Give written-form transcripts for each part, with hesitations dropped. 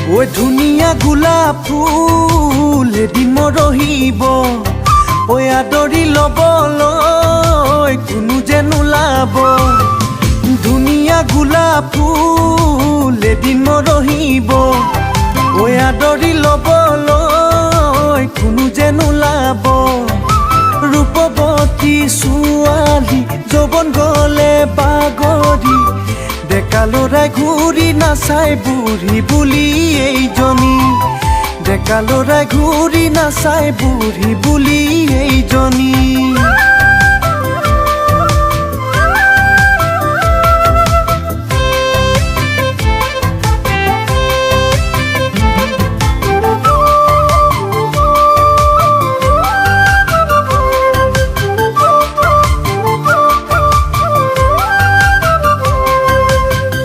ঐ ধুনীয়া গোলাপ ফুল এদিন মৰহিব ঐ আদৰি ল'বলৈ কোনো যে নোলাব ধুনীয়া গোলাপ ফুল এদিন মৰহিব ঐ আদৰি ল'বলৈ কোনো যে নোলাব ৰূপৱতী ছোৱালী যৌৱন গ'লে বাগৰি ডেকা ল'ৰাই ঘূৰি নাচাই বুঢ়ী বুলি এইজনী ডেকা ল'ৰাই ঘূৰি নাচাই বুঢ়ী বুলি এইজনী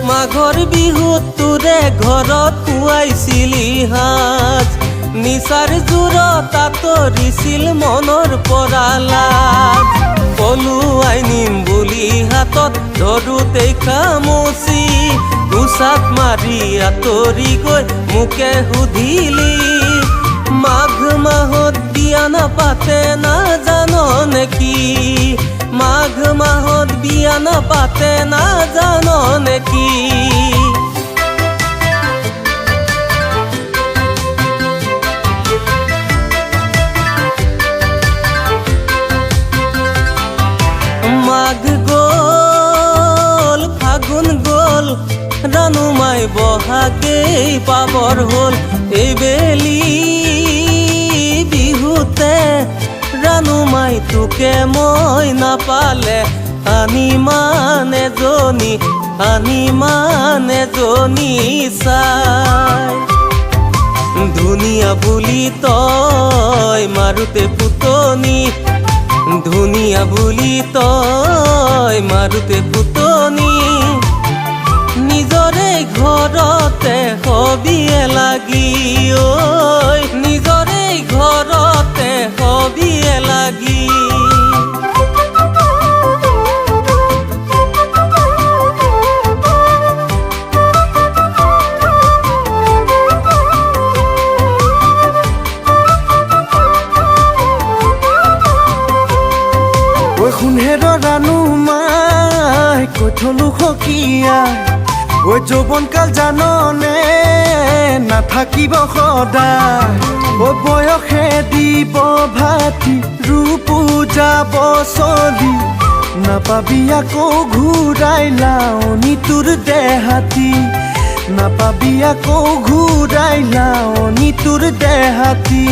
মাঘৰ বিহুত তোৰে ঘৰত খুৱাইছিলি সাজ নিচাৰ জোৰত আঁতৰিছিল মনৰ পৰা লাজ পলুৱাই নিম বুলি হাতত ধৰোঁতেই খামুচি উচাত মাৰি আঁতৰি গৈ মোকে সুধিলি মাঘ মাহত বিয়া নাপাতে নাজান নেকি মাঘ মাহত বিয়া নাপাতে নাজান নেকি মাঘ গ'ল ফাগুন গ'ল ৰাণু মাই বহাগেই পাবৰ হ'ল এইবেলি বিহুতে ৰাণু মাই তোকে মই নাপালে আনি মান এজনী চাই ধুনীয়া বুলি তই মাৰোতে ফুটনি ধুনীয়া বুলি তই মাৰোতে ফুটনি নিজৰে ঘৰতে হবিয়ে লাগি ঐ নিজৰে ঘৰতে হবিয়ে লাগি ঐ সোণেৰ ৰাণু মাই কৈ থলো সখীয়াই ঐ যৌৱনকাল জাননে নাথাকিব সদায় ঐ বয়সে দিব ভাতি ৰূপ যাব চলি নাপাবি আকৌ ঘূৰাই লাৱনি তোৰ দেহাতী নাপাবি আকৌ ঘূৰাই লাৱনি তোৰ দেহাতী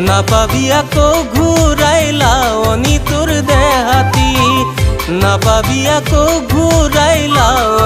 নাপাবি আকৌ ঘূৰাই লাৱনি তোৰ দেহাতী নাপাবি আকৌ ঘূৰাই লাৱনি